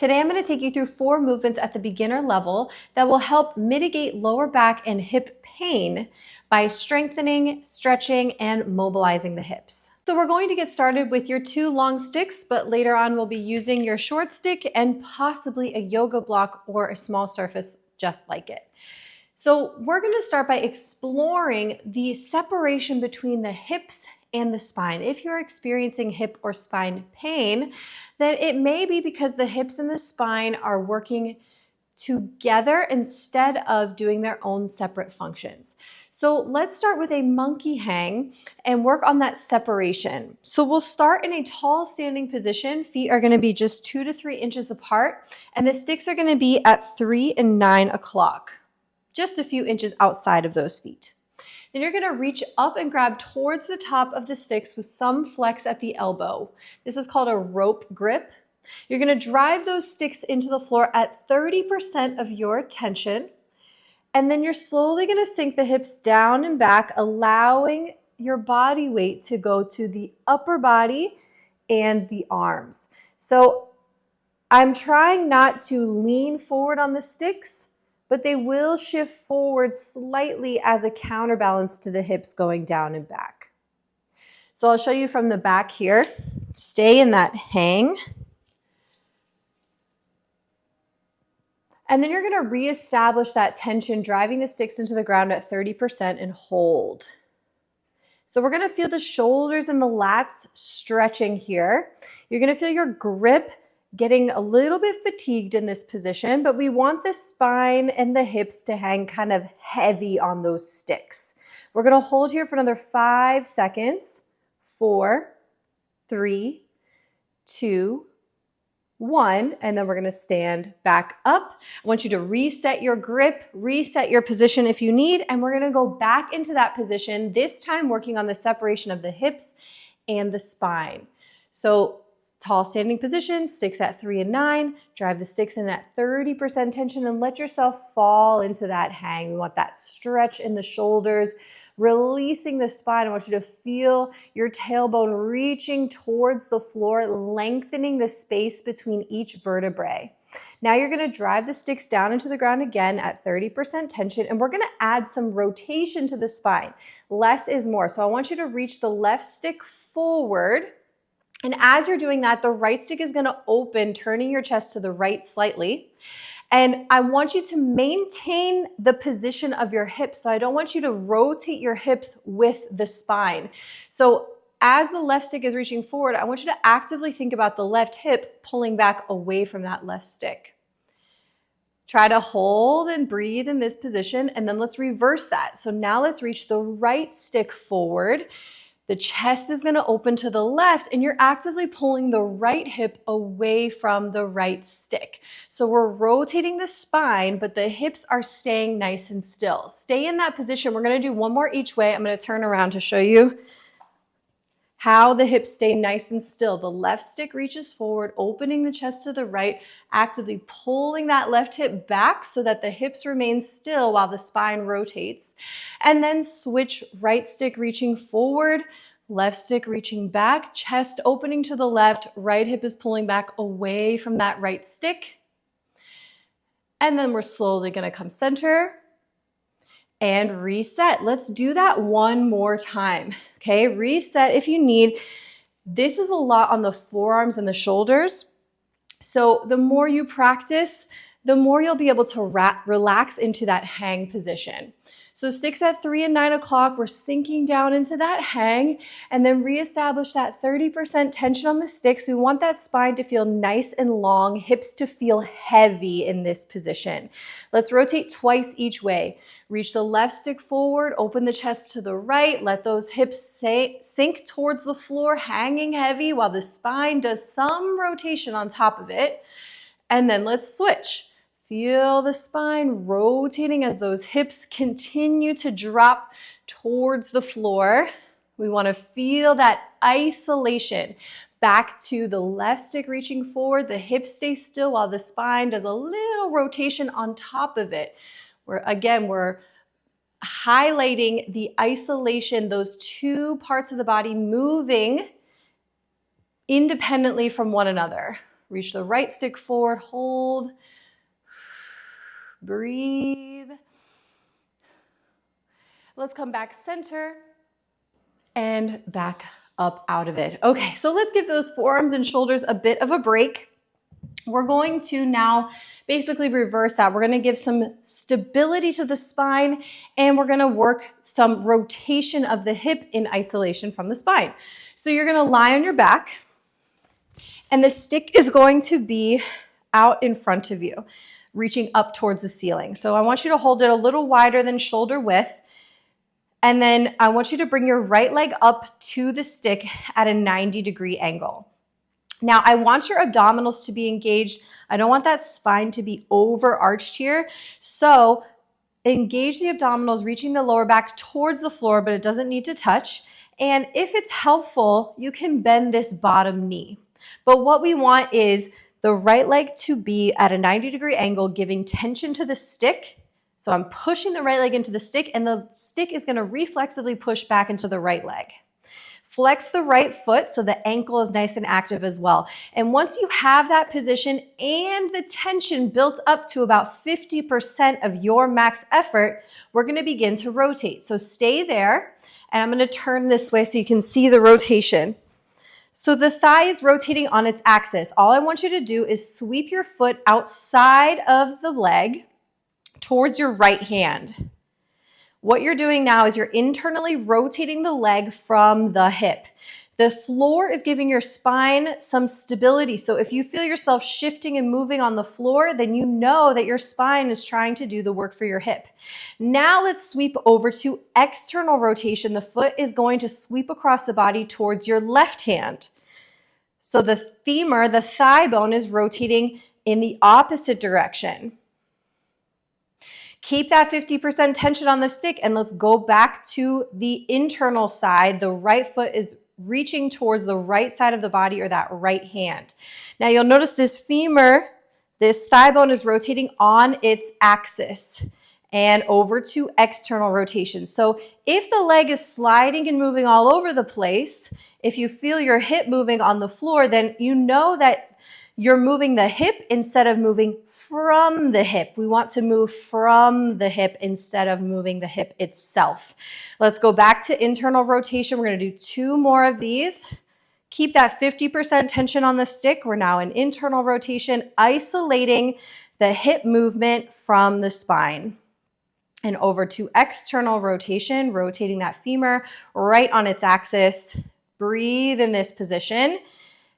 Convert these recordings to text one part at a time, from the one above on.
Today I'm going to take you through 4 movements at the beginner level that will help mitigate lower back and hip pain by strengthening, stretching, and mobilizing the hips. So we're going to get started with your 2 long sticks, but later on we'll be using your short stick and possibly a yoga block or a small surface just like it. So we're going to start by exploring the separation between the hips and the spine. If you're experiencing hip or spine pain, then it may be because the hips and the spine are working together instead of doing their own separate functions. So let's start with a monkey hang and work on that separation. So we'll start in a tall standing position. Feet are going to be just 2 to 3 inches apart, and the sticks are going to be at 3 and 9 o'clock. Just a few inches outside of those feet. Then you're going to reach up and grab towards the top of the sticks with some flex at the elbow. This is called a rope grip. You're going to drive those sticks into the floor at 30% of your tension, and then you're slowly going to sink the hips down and back, allowing your body weight to go to the upper body and the arms. So I'm trying not to lean forward on the sticks, but they will shift forward slightly as a counterbalance to the hips going down and back. So I'll show you from the back here. Stay in that hang. And then you're going to reestablish that tension, driving the sticks into the ground at 30% and hold. So we're going to feel the shoulders and the lats stretching here. You're going to feel your grip getting a little bit fatigued in this position, but we want the spine and the hips to hang kind of heavy on those sticks. We're going to hold here for another 5 seconds. 4, 3, 2, 1, and then we're going to stand back up. I want you to reset your grip, reset your position if you need, and we're going to go back into that position, this time working on the separation of the hips and the spine. So tall standing position, sticks at 3 and 9, drive the sticks in at 30% tension and let yourself fall into that hang. We want that stretch in the shoulders, releasing the spine. I want you to feel your tailbone reaching towards the floor, lengthening the space between each vertebrae. Now you're going to drive the sticks down into the ground again at 30% tension, and we're going to add some rotation to the spine. Less is more. So I want you to reach the left stick forward. And as you're doing that, the right stick is going to open, turning your chest to the right slightly. And I want you to maintain the position of your hips. So I don't want you to rotate your hips with the spine. So as the left stick is reaching forward, I want you to actively think about the left hip pulling back away from that left stick. Try to hold and breathe in this position, and then let's reverse that. So now let's reach the right stick forward. The chest is going to open to the left, and you're actively pulling the right hip away from the right stick. So we're rotating the spine, but the hips are staying nice and still. Stay in that position. We're going to do one more each way. I'm going to turn around to show you how the hips stay nice and still. The left stick reaches forward, opening the chest to the right, actively pulling that left hip back so that the hips remain still while the spine rotates. And then switch, right stick reaching forward, left stick reaching back, chest opening to the left, right hip is pulling back away from that right stick. And then we're slowly going to come center and reset. Let's do that one more time. Okay, reset if you need. This is a lot on the forearms and the shoulders. So the more you practice, the more you'll be able to relax into that hang position. So sticks at 3 and 9 o'clock, we're sinking down into that hang and then reestablish that 30% tension on the sticks. We want that spine to feel nice and long, hips to feel heavy in this position. Let's rotate twice each way. Reach the left stick forward, open the chest to the right, let those hips sink towards the floor, hanging heavy while the spine does some rotation on top of it. And then let's switch. Feel the spine rotating as those hips continue to drop towards the floor. We want to feel that isolation. Back to the left stick reaching forward, the hips stay still while the spine does a little rotation on top of it. We're highlighting the isolation, those two parts of the body moving independently from one another. Reach the right stick forward, hold, breathe. Let's come back center and back up out of it. Okay, so let's give those forearms and shoulders a bit of a break. We're going to now basically reverse that. We're going to give some stability to the spine, and we're going to work some rotation of the hip in isolation from the spine. So you're going to lie on your back, and the stick is going to be out in front of you, reaching up towards the ceiling. So I want you to hold it a little wider than shoulder width. And then I want you to bring your right leg up to the stick at a 90-degree angle. Now, I want your abdominals to be engaged. I don't want that spine to be overarched here. So engage the abdominals, reaching the lower back towards the floor, but it doesn't need to touch. And if it's helpful, you can bend this bottom knee. But what we want is the right leg to be at a 90-degree angle, giving tension to the stick. So I'm pushing the right leg into the stick, and the stick is going to reflexively push back into the right leg. Flex the right foot so the ankle is nice and active as well. And once you have that position and the tension built up to about 50% of your max effort, we're going to begin to rotate. So stay there, and I'm going to turn this way so you can see the rotation. So the thigh is rotating on its axis. All I want you to do is sweep your foot outside of the leg towards your right hand. What you're doing now is you're internally rotating the leg from the hip. The floor is giving your spine some stability. So if you feel yourself shifting and moving on the floor, then you know that your spine is trying to do the work for your hip. Now let's sweep over to external rotation. The foot is going to sweep across the body towards your left hand. So the femur, the thigh bone, is rotating in the opposite direction. Keep that 50% tension on the stick, and let's go back to the internal side. The right foot is reaching towards the right side of the body, or that right hand. Now you'll notice this femur, this thigh bone, is rotating on its axis and over to external rotation. So if the leg is sliding and moving all over the place, if you feel your hip moving on the floor, then you know that you're moving the hip instead of moving from the hip. We want to move from the hip instead of moving the hip itself. Let's go back to internal rotation. We're going to do 2 more of these. Keep that 50% tension on the stick. We're now in internal rotation, isolating the hip movement from the spine. And over to external rotation, rotating that femur right on its axis. Breathe in this position.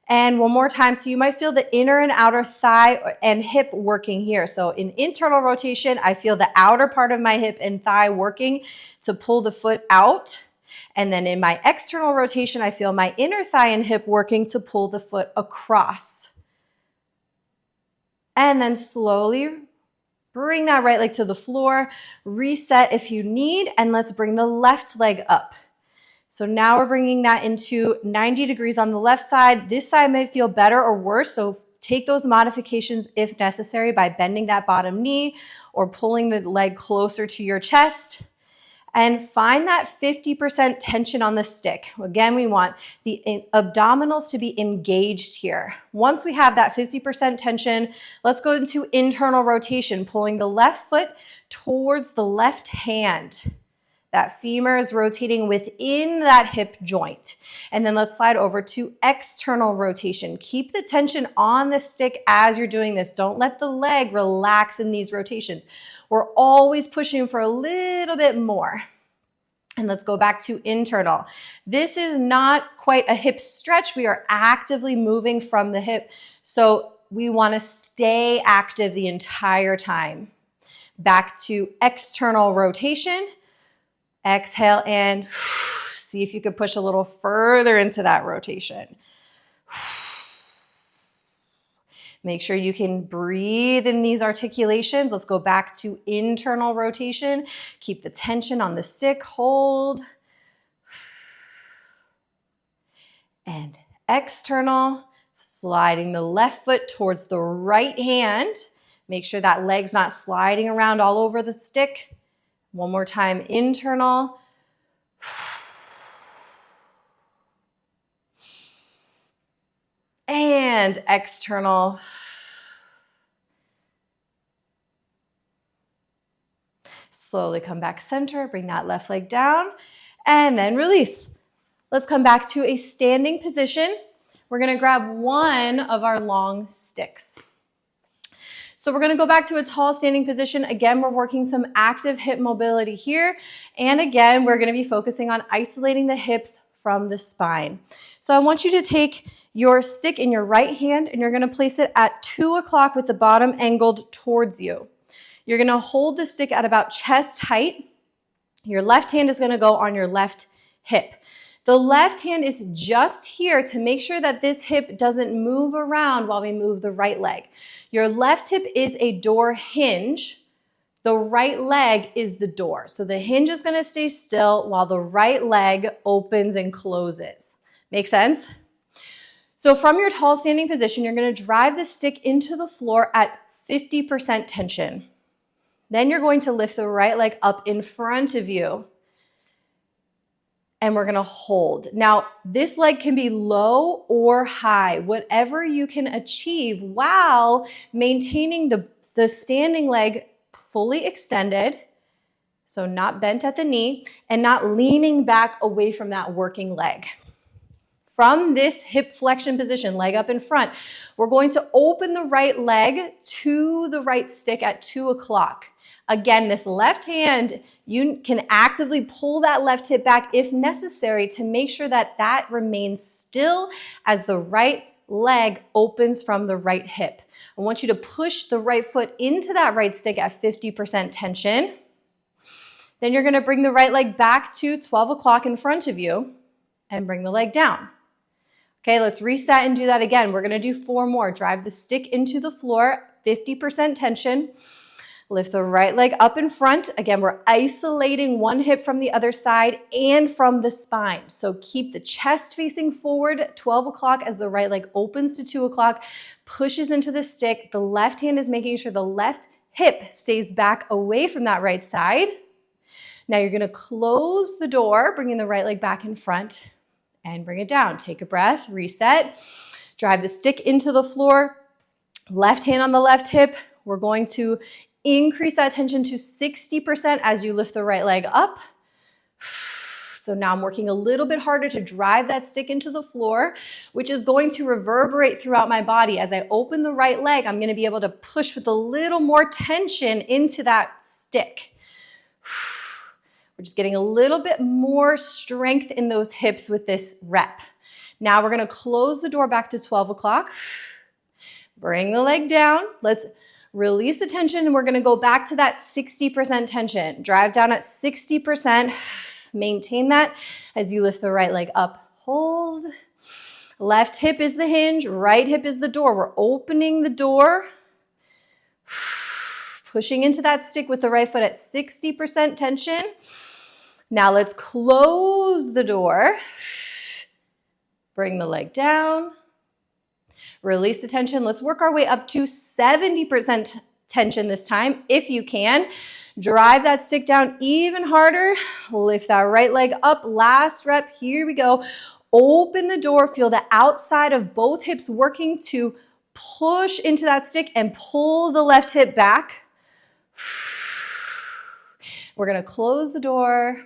And one more time, so you might feel the inner and outer thigh and hip working here. So in internal rotation, I feel the outer part of my hip and thigh working to pull the foot out. And then in my external rotation, I feel my inner thigh and hip working to pull the foot across. And then slowly bring that right leg to the floor, reset if you need, and let's bring the left leg up. So now we're bringing that into 90 degrees on the left side. This side may feel better or worse, so take those modifications if necessary by bending that bottom knee or pulling the leg closer to your chest. And find that 50% tension on the stick. Again, we want the abdominals to be engaged here. Once we have that 50% tension, let's go into internal rotation, pulling the left foot towards the left hand. That femur is rotating within that hip joint. And then let's slide over to external rotation. Keep the tension on the stick as you're doing this. Don't let the leg relax in these rotations. We're always pushing for a little bit more. And let's go back to internal. This is not quite a hip stretch. We are actively moving from the hip. So we want to stay active the entire time. Back to external rotation. Exhale and see if you can push a little further into that rotation. Make sure you can breathe in these articulations. Let's go back to internal rotation. Keep the tension on the stick. Hold. And external, sliding the left foot towards the right hand. Make sure that leg's not sliding around all over the stick. One more time, internal. and external. Slowly come back center, bring that left leg down, and then release. Let's come back to a standing position. We're gonna grab one of our long sticks. So we're gonna go back to a tall standing position. Again, we're working some active hip mobility here. And again, we're gonna be focusing on isolating the hips from the spine. So I want you to take your stick in your right hand and you're gonna place it at 2 o'clock with the bottom angled towards you. You're gonna hold the stick at about chest height. Your left hand is gonna go on your left hip. The left hand is just here to make sure that this hip doesn't move around while we move the right leg. Your left hip is a door hinge. The right leg is the door. So the hinge is gonna stay still while the right leg opens and closes. Make sense? So from your tall standing position, you're gonna drive the stick into the floor at 50% tension. Then you're going to lift the right leg up in front of you. And we're gonna hold. Now, this leg can be low or high, whatever you can achieve while maintaining the standing leg fully extended, so not bent at the knee, and not leaning back away from that working leg. From this hip flexion position, leg up in front, we're going to open the right leg to the right stick at 2 o'clock. Again, this left hand, you can actively pull that left hip back if necessary to make sure that that remains still as the right leg opens from the right hip. I want you to push the right foot into that right stick at 50% tension. Then you're gonna bring the right leg back to 12 o'clock in front of you and bring the leg down. Okay, let's reset and do that again. We're gonna do 4 more. Drive the stick into the floor, 50% tension. Lift the right leg up in front. Again, we're isolating one hip from the other side and from the spine. So keep the chest facing forward, 12 o'clock as the right leg opens to 2 o'clock, pushes into the stick. The left hand is making sure the left hip stays back away from that right side. Now you're gonna close the door, bringing the right leg back in front and bring it down. Take a breath, reset. Drive the stick into the floor, left hand on the left hip. We're going to increase that tension to 60% as you lift the right leg up. So now I'm working a little bit harder to drive that stick into the floor, which is going to reverberate throughout my body. As I open the right leg, I'm gonna be able to push with a little more tension into that stick. We're just getting a little bit more strength in those hips with this rep. Now we're gonna close the door back to 12 o'clock. Bring the leg down. Let's release the tension and we're gonna go back to that 60% tension. Drive down at 60%. Maintain that as you lift the right leg up. Hold. Left hip is the hinge, right hip is the door. We're opening the door. Pushing into that stick with the right foot at 60% tension. Now let's close the door. Bring the leg down. Release the tension. Let's work our way up to 70% tension this time, if you can. Drive that stick down even harder. Lift that right leg up. Last rep. Here we go. Open the door. Feel the outside of both hips working to push into that stick and pull the left hip back. We're going to close the door,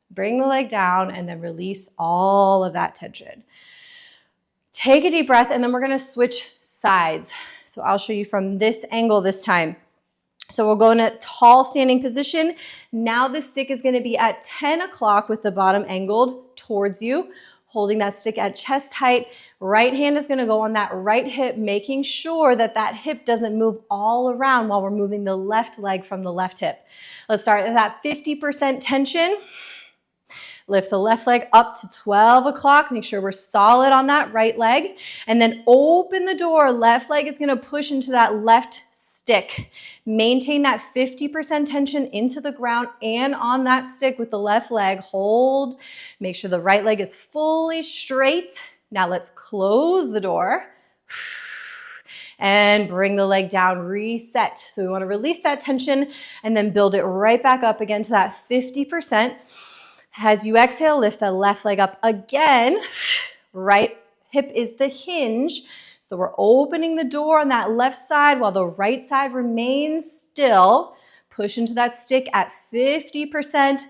bring the leg down, and then release all of that tension. Take a deep breath, and then we're gonna switch sides. So I'll show you from this angle this time. So we'll go in a tall standing position. Now the stick is gonna be at 10 o'clock with the bottom angled towards you, holding that stick at chest height. Right hand is gonna go on that right hip, making sure that that hip doesn't move all around while we're moving the left leg from the left hip. Let's start with that 50% tension. Lift the left leg up to 12 o'clock. Make sure we're solid on that right leg. And then open the door. Left leg is gonna push into that left stick. Maintain that 50% tension into the ground and on that stick with the left leg. Hold. Make sure the right leg is fully straight. Now let's close the door. And bring the leg down, reset. So we wanna release that tension and then build it right back up again to that 50%. As you exhale, lift the left leg up again. Right hip is the hinge. So we're opening the door on that left side while the right side remains still. Push into that stick at 50%.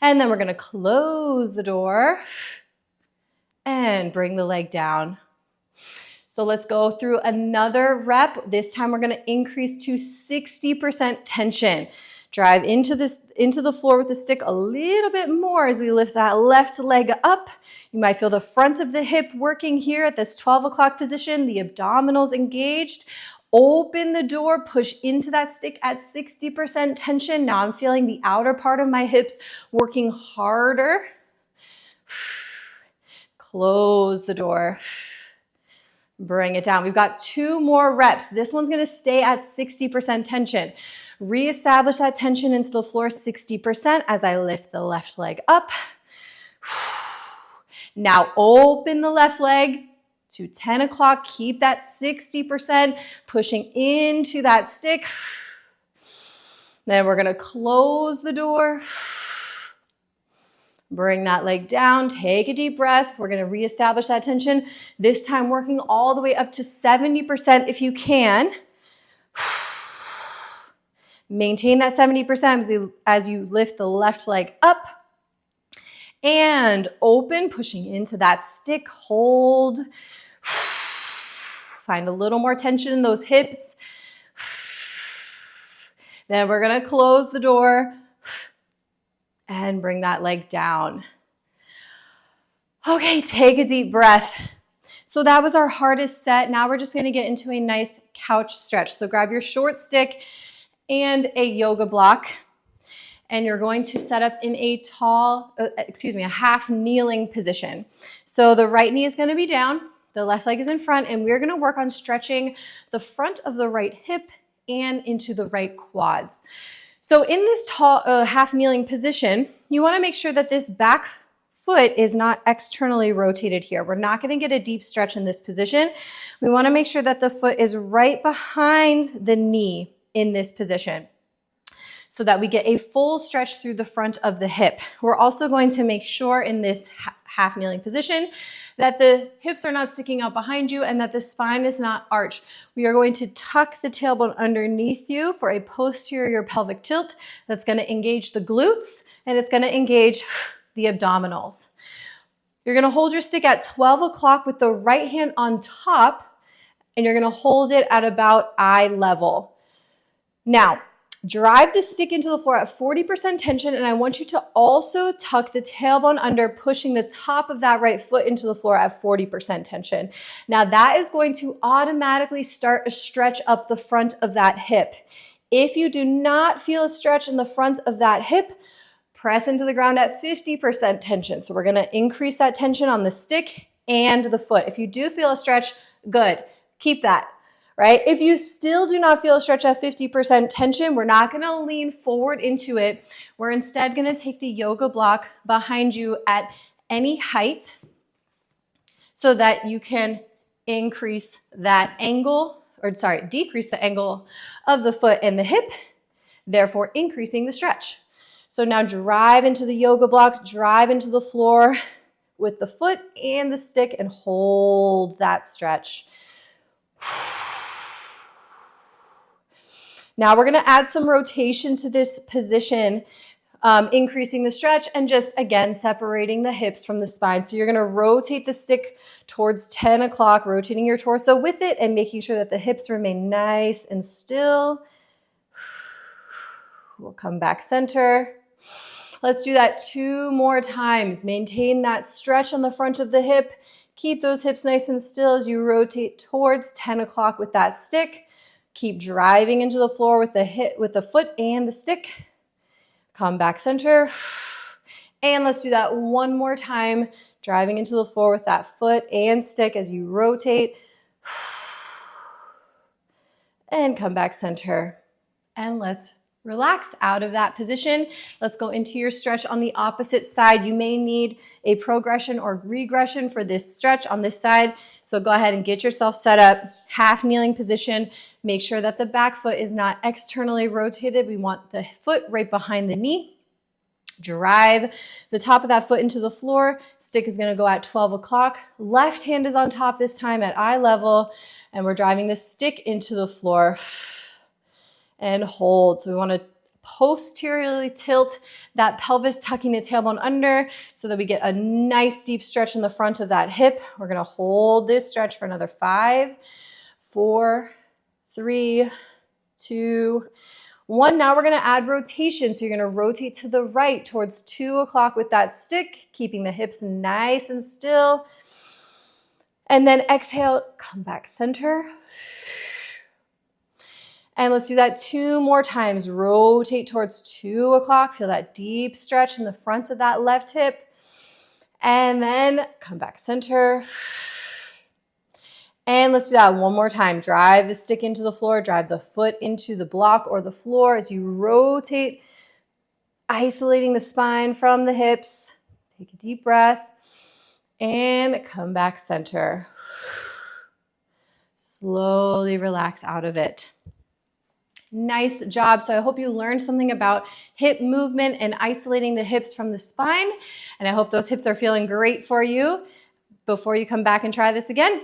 And then we're going to close the door and bring the leg down. So let's go through another rep. This time we're going to increase to 60% tension. Drive into the floor with the stick a little bit more as we lift that left leg up. You might feel the front of the hip working here at this 12 o'clock position, the abdominals engaged. Open the door, push into that stick at 60% tension. Now I'm feeling the outer part of my hips working harder. Close the door. Bring it down. We've got 2 more reps. This one's going to stay at 60% tension. Reestablish that tension into the floor 60% as I lift the left leg up. Now open the left leg to 10 o'clock. Keep that 60% pushing into that stick. Then we're going to close the door. Bring that leg down. Take a deep breath. We're going to reestablish that tension. This time working all the way up to 70% if you can. Maintain that 70% as you lift the left leg up. And open, pushing into that stick. Hold. Find a little more tension in those hips. Then we're going to close the door and bring that leg down. Okay, take a deep breath. So that was our hardest set. Now we're just going to get into a nice couch stretch. So grab your short stick and a yoga block, and you're going to set up in a a half kneeling position. So the right knee is going to be down, the left leg is in front, and we're going to work on stretching the front of the right hip and into the right quads. So in this half kneeling position, you want to make sure that this back foot is not externally rotated here. We're not going to get a deep stretch in this position. We want to make sure that the foot is right behind the knee in this position so that we get a full stretch through the front of the hip. We're also going to make sure in this half kneeling position that the hips are not sticking out behind you and that the spine is not arched. We are going to tuck the tailbone underneath you for a posterior pelvic tilt that's going to engage the glutes and it's going to engage the abdominals. You're going to hold your stick at 12 o'clock with the right hand on top, and you're going to hold it at about eye level. Now, drive the stick into the floor at 40% tension, and I want you to also tuck the tailbone under, pushing the top of that right foot into the floor at 40% tension. Now, that is going to automatically start a stretch up the front of that hip. If you do not feel a stretch in the front of that hip, press into the ground at 50% tension. So we're going to increase that tension on the stick and the foot. If you do feel a stretch, good. Keep that. Right? If you still do not feel a stretch at 50% tension, we're not going to lean forward into it. We're instead going to take the yoga block behind you at any height so that you can decrease the angle of the foot and the hip, therefore increasing the stretch. So now drive into the yoga block, drive into the floor with the foot and the stick and hold that stretch. Now we're going to add some rotation to this position, increasing the stretch and just, again, separating the hips from the spine. So you're going to rotate the stick towards 10 o'clock, rotating your torso with it and making sure that the hips remain nice and still. We'll come back center. Let's do that 2 more times. Maintain that stretch on the front of the hip. Keep those hips nice and still as you rotate towards 10 o'clock with that stick. Keep driving into the floor with the foot and the stick. Come back center. And let's do that 1 more time. Driving into the floor with that foot and stick as you rotate. And come back center. And let's relax out of that position. Let's go into your stretch on the opposite side. You may need a progression or regression for this stretch on this side. So go ahead and get yourself set up. Half kneeling position. Make sure that the back foot is not externally rotated. We want the foot right behind the knee. Drive the top of that foot into the floor. Stick is going to go at 12 o'clock. Left hand is on top this time at eye level, and we're driving the stick into the floor and hold. So we want to posteriorly tilt that pelvis, tucking the tailbone under so that we get a nice deep stretch in the front of that hip. We're going to hold this stretch for another 5, 4, 3, 2, 1. Now we're going to add rotation. So you're going to rotate to the right towards 2 o'clock with that stick, keeping the hips nice and still. And then exhale, come back center. And let's do that 2 more times. Rotate towards 2 o'clock. Feel that deep stretch in the front of that left hip. And then come back center. And let's do that 1 more time. Drive the stick into the floor, drive the foot into the block or the floor as you rotate, isolating the spine from the hips. Take a deep breath and come back center. Slowly relax out of it. Nice job. So I hope you learned something about hip movement and isolating the hips from the spine. And I hope those hips are feeling great for you before you come back and try this again.